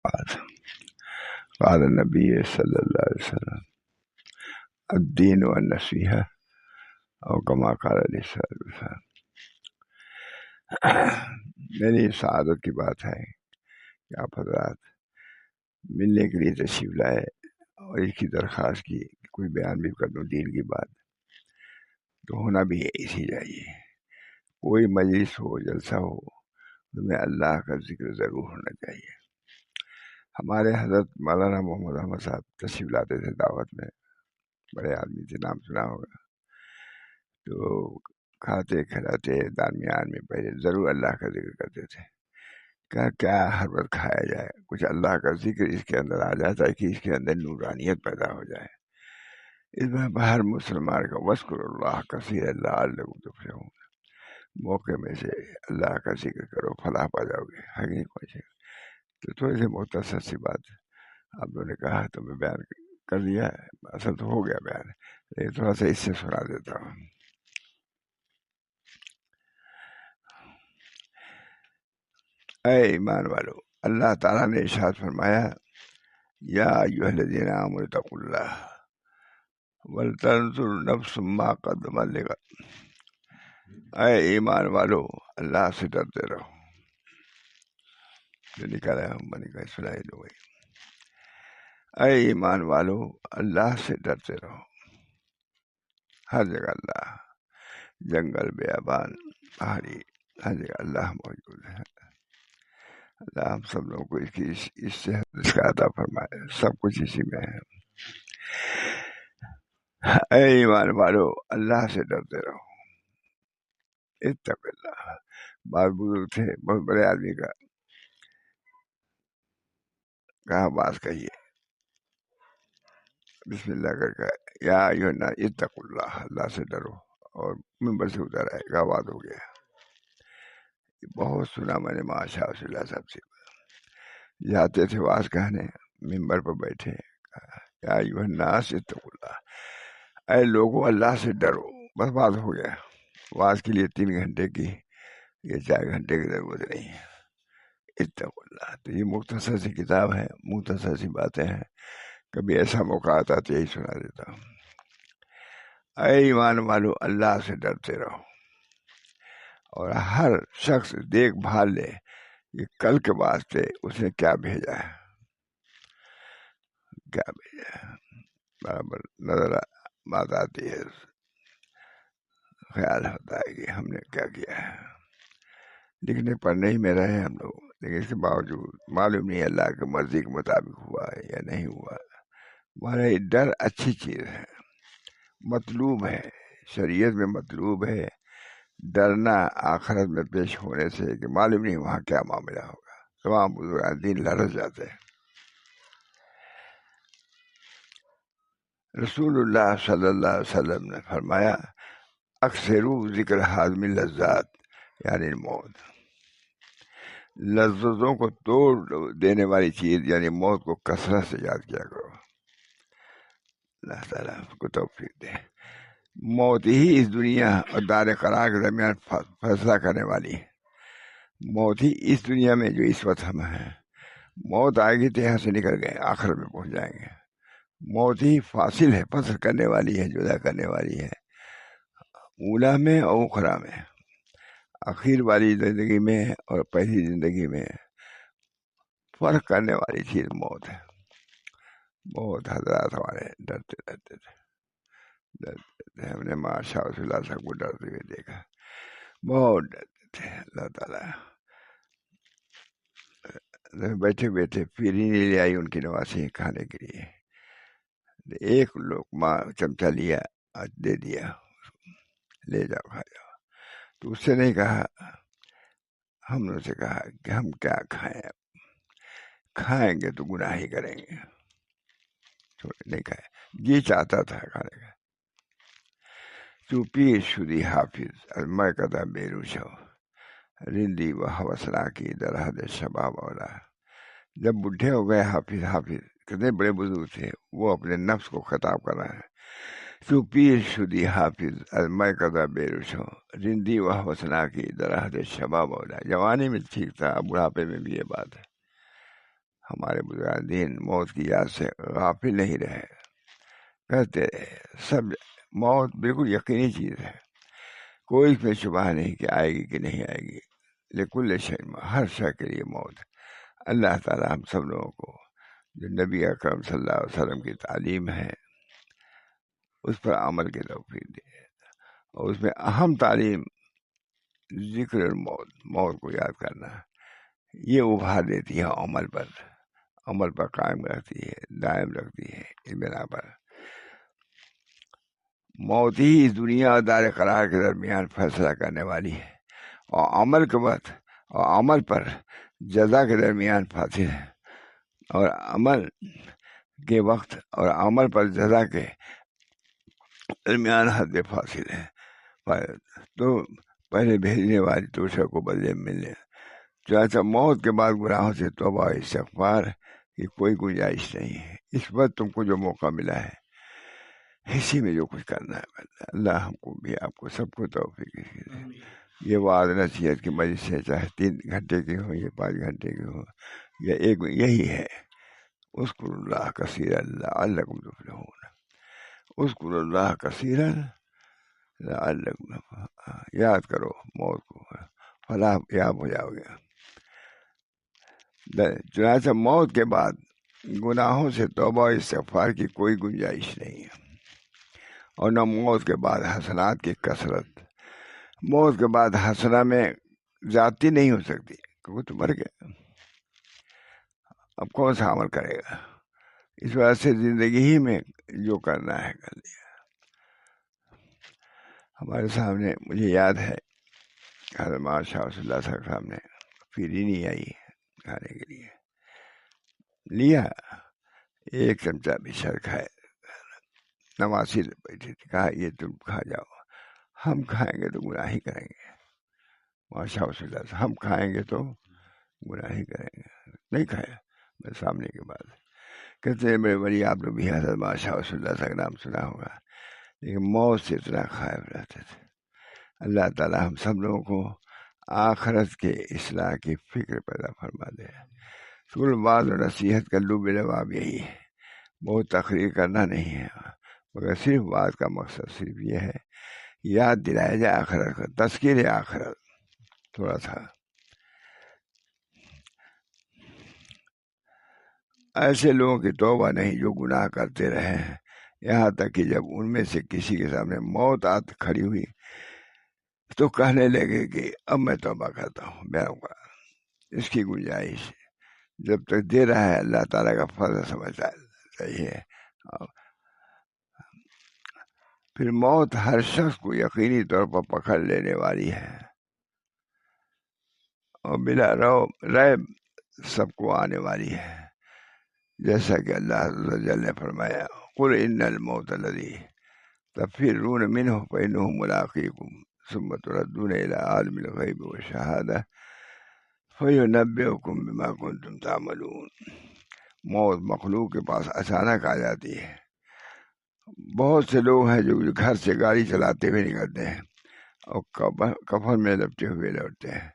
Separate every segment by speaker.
Speaker 1: بعد قال النبی صلی اللہ علیہ وسلم الدین والنصیحہ اور کما قال علیہ السلام. میری سعادت کی بات ہے کہ آپ حضرات ملنے کے لیے تشریف لائے اور اس کی درخواست کی کہ کوئی بیان بھی کر دوں دین کی بات، تو ہونا بھی اسی چاہیے. کوئی مجلس ہو جلسہ ہو تو میں اللہ کا ذکر ضرور ہونا چاہیے. ہمارے حضرت مولانا محمد احمد صاحب تشریف لاتے تھے دعوت میں، بڑے آدمی تھے، نام سنا ہوگا. تو کھاتے کھلاتے درمیان میں پہلے ضرور اللہ کا ذکر کرتے تھے. کیا ہر وقت کھایا جائے، کچھ اللہ کا ذکر اس کے اندر آ جاتا ہے کہ اس کے اندر نورانیت پیدا ہو جائے. اس میں ہر مسلمان کا وذکر اللہ کثیر لعلکم تفلحون، موقع میں سے اللہ کا ذکر کرو فلاح پا جاؤ گے. آگے کوئی چیز تو تھوڑی سی مختصر سی بات آپ لوگوں نے کہا تو میں بیان کر دیا. اصل تو ہو گیا بیان، لیکن تھوڑا سا اس سے سنا دیتا ہوں. اے ایمان والو، اللہ تعالیٰ نے ارشاد فرمایا یا ایھا الذین آمنوا اتقوا اللہ ولتنظر نفس ما قدمت لغد. اے ایمان والو، اللہ سے ڈرتے رہو. جو نکالا ہے میں نے کہا سنائی دو بھائی. اے ایمان والو، اللہ سے ڈرتے رہو. ہر جگہ اللہ، جنگل بیابان پہاڑی، ہر جگہ اللہ موجود ہے. اللہ ہم سب لوگوں کو اس صحت کا عطا فرمائے. سب کچھ اسی میں ہے. اے ایمان والو، اللہ سے ڈرتے رہو. اتق اللہ. بعض بزرگ تھے، بہت بڑے آدمی کا کہا بات کہیے بسم اللہ کر کے، یا ایھا الناس اتقوا اللہ، اللہ سے ڈرو. اور منبر سے اتر آئے گا، بات ہو گیا. بہت سنا میں نے ماشاء اللہ صاحب سے. جاتے تھے واز کہنے، منبر پر بیٹھے، یا ایھا الناس اتقوا اللہ، اے لوگوں اللہ سے ڈرو. بس بات ہو گیا. واز کے لیے 3 گھنٹے کی یا 4 گھنٹے کی ضرورت نہیں ہے. اتقوا اللہ. تو یہ مختصر سی کتاب ہے، مختصر سی باتیں ہیں. کبھی ایسا موقع آتا تو یہی سنا دیتا ہوں. اے ایمان والو، اللہ سے ڈرتے رہو. اور ہر شخص دیکھ بھال لے کہ کل کے واسطے اس نے کیا بھیجا ہے، کیا بھیجا ہے. برابر نظر بات آتی ہے، خیال ہوتا ہے کہ ہم نے کیا کیا ہے. لکھنے پڑھنے ہی میں رہے ہم لوگ، لیکن اس کے باوجود معلوم نہیں اللہ کی مرضی کے مطابق ہوا ہے یا نہیں ہوا. ہمارا یہ ڈر اچھی چیز ہے، مطلوب ہے، شریعت میں مطلوب ہے. ڈرنا آخرت میں پیش ہونے سے کہ معلوم نہیں وہاں کیا معاملہ ہوگا. تمام بزرگان دین لرز جاتے ہیں. رسول اللہ صلی اللہ علیہ وسلم نے فرمایا اکثرو ذکر حازم اللذات یعنی موت. لذتوں کو توڑ دینے والی چیز یعنی موت کو کثرت سے یاد کیا کرو. اللہ تعالیٰ کو توفیق دے. موت ہی اس دنیا اور دار قرار کے درمیان فیصلہ کرنے والی ہے. موت ہی اس دنیا میں جو اس وقت ہم ہیں، موت آئے گی تو یہاں سے نکل گئے، آخر میں پہنچ جائیں گے. موت ہی فاصل ہے، فصل کرنے والی ہے، جدا کرنے والی ہے، اولا میں اور اخرا میں. اخیر والی زندگی میں اور پہلی زندگی میں فرق کرنے والی چیز موت ہے. بہت حضرات ہمارے ڈرتے رہتے تھے. ہم نے ماشاء اللہ صاحب کو ڈرتے ہوئے دیکھا، بہت ڈرتے تھے. اللہ تعالیٰ بیٹھے بیٹھے پھر ہی نہیں لے آئی ان کی نوازی کھانے کے لیے. ایک لقمہ چمچہ لیا، دے دیا، لے جاؤ کھا جاؤ. تو اس سے نہیں کہا، ہم نے سے کہا کہ ہم کیا کھائیں، کھائیں گے تو گناہ ہی کریں گے. نہیں کھائے، جی چاہتا تھا کھانے کا. چوپی شدی حافظ میں کدا بے روشو رندی و حوصلہ کی درحد شباب اولا. جب بڈھے ہو گئے حافظ کتنے بڑے بزرگ تھے، وہ اپنے نفس کو خطاب کر رہے ہیں. چوپی شدی حافظ میں کدا بے روشو رندی و حوصلہ کی درحد شباب اولا. جوانی میں ٹھیک تھا، بڑھاپے میں بھی یہ بات ہے. ہمارے بزرگان دین موت کی یاد سے غافل نہیں رہے، کہتے رہے سب موت بالکل یقینی چیز ہے، کوئی اس میں شبہ نہیں کہ آئے گی کہ نہیں آئے گی، لکل شیء، ہر شے کے لیے موت۔ اللہ تعالیٰ ہم سب لوگوں کو جو نبی اکرم صلی اللہ علیہ وسلم کی تعلیم ہے اس پر عمل کی توفیق دے، اور اس میں اہم تعلیم ذکر الموت، موت کو یاد کرنا، یہ ابھار دیتی ہے عمل پر قائم رکھتی ہے، دائم رکھتی ہے۔ اس بنا پر موت ہی اس دنیا اور دار قرار کے درمیان فیصلہ کرنے والی ہے، اور عمل پر جزا کے درمیان فاصل ہے، اور عمل کے وقت اور عمل پر جزا کے درمیان حد فاصل ہے، تو پہلے بھیجنے والی دوسرے کو بدلے ملنے۔ چنانچہ موت کے بعد گناہوں سے توبہ و استغفار کی کوئی گنجائش نہیں ہے۔ اس وقت تم کو جو موقع ملا ہے اسی میں جو کچھ کرنا ہے اللہ ہم کو بھی، آپ کو، سب کو توفیق دے۔ یہ وعظ نصیحت کی مجلس سے چاہے 3 گھنٹے کی ہو یا 5 گھنٹے کی ہو، یا ایک یہی ہے، اذکروا اللہ کثیرا لعلکم تفلحون، اذکروا اللہ کثیرا لعلکم تفلحون، یاد کرو موت کو، فلاح یاب ہو جاؤ گے۔ چنانچہ موت کے بعد گناہوں سے توبہ و استغفار کی کوئی گنجائش نہیں ہے، اور نہ موت کے بعد حسنات کی کثرت۔ موت کے بعد حسنہ میں زیادتی نہیں ہو سکتی، کیونکہ تو مر گیا، اب کون سا عمل کرے گا؟ اس وجہ سے زندگی ہی میں جو کرنا ہے کر لیا۔ ہمارے سامنے مجھے یاد ہے حضرت مولانا شاہ ولی اللہ صاحب نے فرینی آئی کھانے کے لیے، لیا ایک چمچہ بھی شر کھائے، نواسی بیٹھے تھے، کہا یہ تم کھا جاؤ، ہم کھائیں گے تو گناہ ہی کریں گے۔ ماشاء اللہ ہم کھائیں گے تو گناہ ہی کریں گے، نہیں کھایا۔ میں سامنے کے بعد کہتے ہیں میرے بڑی، آپ نے بھی حضرت ماشاء اللہ کا نام سنا ہوگا، لیکن موت سے اتنا خائف رہتے تھے۔ اللہ تعالیٰ ہم سب لوگوں کو آخرت کے اصلاح کی فکر پیدا فرما دے۔ سکول بعض اور نصیحت کا لب لباب یہی ہے، بہت تقریر کرنا نہیں ہے، مگر صرف بات کا مقصد صرف یہ ہے یاد دلایا جائے آخرت کا، تذکیر آخرت تھوڑا سا۔ ایسے لوگوں کی توبہ نہیں جو گناہ کرتے رہے ہیں، یہاں تک کہ جب ان میں سے کسی کے سامنے موت آت کھڑی ہوئی تو کہنے لگے کہ اب میں توبہ کرتا ہوں، میرا اس کی گنجائش جب تک دے رہا ہے اللہ تعالیٰ کا فضل سمجھتا چاہیے۔ پھر موت ہر شخص کو یقینی طور پر پکڑ لینے والی ہے، اور بلا ریب سب کو آنے والی ہے، جیسا کہ اللہ عز و جل نے فرمایا قل ان الموت الذی تفرون منہ فانہ ملاقیکم ثم تردون الی عالم الغیب والشہادہ فینبئکم بما کنتم تعملون۔ موت مخلوق کے پاس اچانک آ جاتی ہے۔ بہت سے لوگ ہیں جو گھر سے گاڑی چلاتے ہوئے نکلتے ہیں اور کفن میں لپٹے ہوئے لوٹتے ہیں،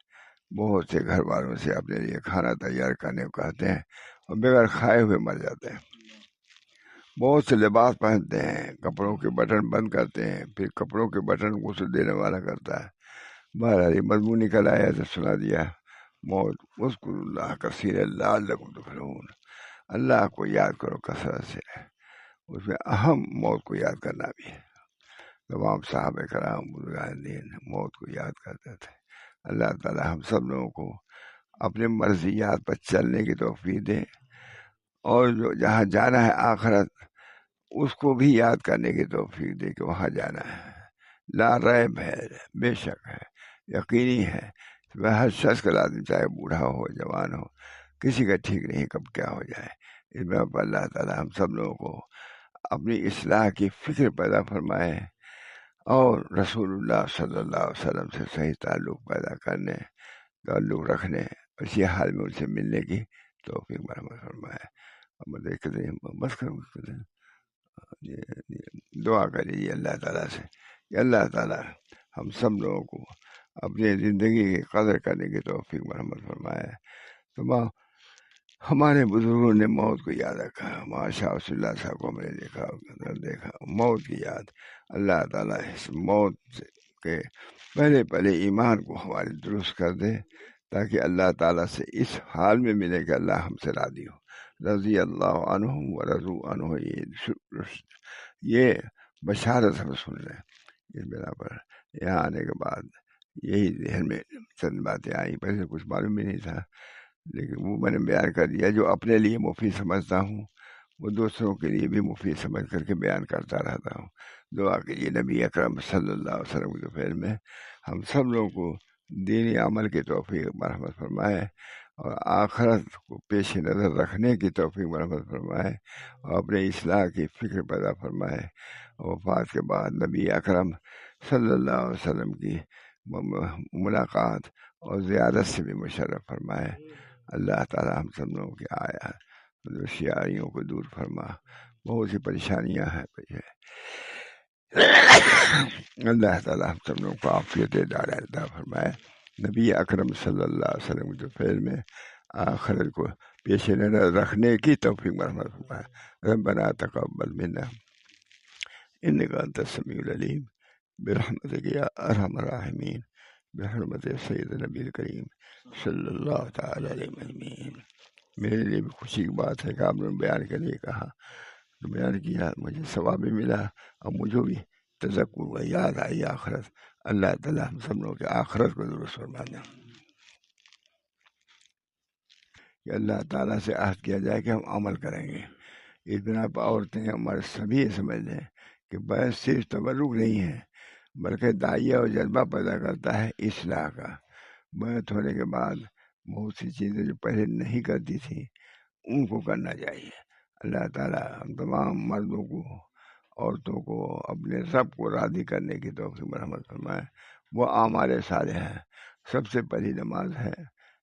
Speaker 1: بہت سے گھر والوں سے اپنے لیے کھانا تیار کرنے کو کہتے ہیں اور بغیر کھائے ہوئے مر جاتے ہیں۔ بہت سے لباس پہنتے ہیں، کپڑوں کے بٹن بند کرتے ہیں، پھر کپڑوں کے بٹن غسل دینے والا کرتا ہے۔ بہرحال مضمون نکل آیا تو سنا دیا۔ موت اذکروا اللہ کثیرا لعلکم تفلحون، اللہ کو یاد کرو کثرت سے، اس میں اہم موت کو یاد کرنا بھی ہے۔ تمام صحابہ کرام بزرگان دین موت کو یاد کرتے تھے۔ اللہ تعالی ہم سب لوگوں کو اپنے مرضیات پر چلنے کی توفیق دے، اور جو جہاں جانا ہے آخرت اس کو بھی یاد کرنے کی توفیق دے کہ وہاں جانا ہے، لا ریب ہے، بے شک ہے، یقینی ہے، ہر شخص کا لازم، چاہے بوڑھا ہو جوان ہو، کسی کا ٹھیک نہیں کب کیا ہو جائے۔ اس میں اللہ تعالی ہم سب لوگوں کو اپنی اصلاح کی فکر پیدا فرمائے، اور رسول اللہ صلی اللہ علیہ وسلم سے صحیح تعلق پیدا کرنے، تعلق رکھنے، اسی حال میں ان سے ملنے کی توفیق مرحمت فرمائے۔ بس دعا کریے اللہ تعالیٰ سے کہ اللہ تعالیٰ ہم سب لوگوں کو اپنی زندگی کی قدر کرنے کی توفیق مرحمت فرمائے۔ ہمارے بزرگوں نے موت کو یاد رکھا. ماشاء اللہ صاحب کو ہم نے دیکھا موت کی یاد. اللہ تعالیٰ اس موت کے پہلے ایمان کو ہمارے درست کر دے تاکہ اللہ تعالیٰ سے اس حال میں ملے کہ اللہ ہم سے راضی ہو. رضی اللہ عنہم و رضوا عنہ، یہ بشارت ہم سن لیں. اس بنا پر یہاں آنے کے بعد یہی ذہن میں چند باتیں آئیں. پہلے کچھ معلوم بھی نہیں تھا، لیکن وہ میں نے بیان کر دیا. جو اپنے لیے مفید سمجھتا ہوں وہ دوسروں کے لیے بھی مفید سمجھ کر کے بیان کرتا رہتا ہوں. دعا کیجیے نبی اکرم صلی اللہ علیہ وسلم کے فعل میں ہم سب لوگوں کو دینی عمل کی توفیق مرحمت فرمائے، اور آخرت کو پیش نظر رکھنے کی توفیق مرحمت فرمائے، اور اپنے اصلاح کی فکر پیدا فرمائے. وفات کے بعد نبی اکرم صلی اللہ علیہ وسلم کی ملاقات اور زیارت سے بھی مشرف فرمائے. اللہ تعالیٰ ہم سب لوگوں کے آیا ہوشیاریوں کو دور فرما. بہت سی پریشانیاں ہیں. اللہ تعالیٰ ہم سب لوگوں کو عافیت عطا فرمائے. نبی اکرم صلی اللہ علیہ وسلم کے فعل میں آخرت کو پیش نظر رکھنے کی توفیق مرحمت فرمائے. ربنا تقبل منا انک انت السمیع العلیم برحمتک یا ارحم الراحمین بحرمت سید نبی الکریم صلی اللہ تعالی علیہ وسلم. میرے لیے بھی خوشی کی بات ہے کہ آپ نے بیان کے لیے کہا تو بیان کیا، مجھے ثواب بھی ملا اور مجھے بھی تذکر ہوا، یاد آئی آخرت. اللہ تعالیٰ ہم سب لوگوں کے آخرت کو درست فرما دیں. کہ اللہ تعالیٰ سے عہد کیا جائے کہ ہم عمل کریں گے. اس بنا پر عورتیں ہمارے سبھی سمجھ لیں کہ بحث صرف تبرک نہیں ہے، بلکہ داعیہ اور جذبہ پیدا کرتا ہے اصلاح کا. بیعت ہونے کے بعد بہت سی چیزیں جو پہلے نہیں کرتی تھیں ان کو کرنا چاہیے. اللہ تعالیٰ ہم تمام مردوں کو عورتوں کو اپنے رب کو راضی کرنے کی توفیق مرحمت فرمائے. وہ اعمال صالح ہے. سب سے پہلی نماز ہے،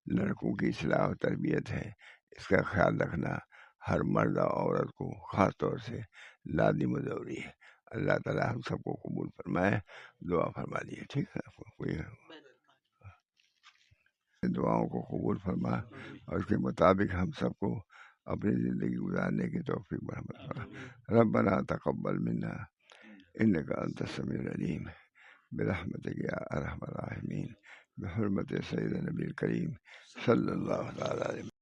Speaker 1: لڑکوں کی اصلاح و تربیت ہے. اس کا خیال رکھنا ہر مرد اور عورت کو خاص طور سے لازم و ضروری ہے. اللہ تعالیٰ ہم سب کو قبول فرمائے. دعا فرما دیے. ٹھیک ہے، کوئی دعاؤں کو قبول فرما اور اس کے مطابق ہم سب کو اپنی زندگی گزارنے کی توفیق مرحمت فرما. ربنا تقبل منا انک انت السمیع العلیم برحمتک یا ارحم الراحمین بحرمت سید نبی الکریم صلی اللہ تعالی علیہ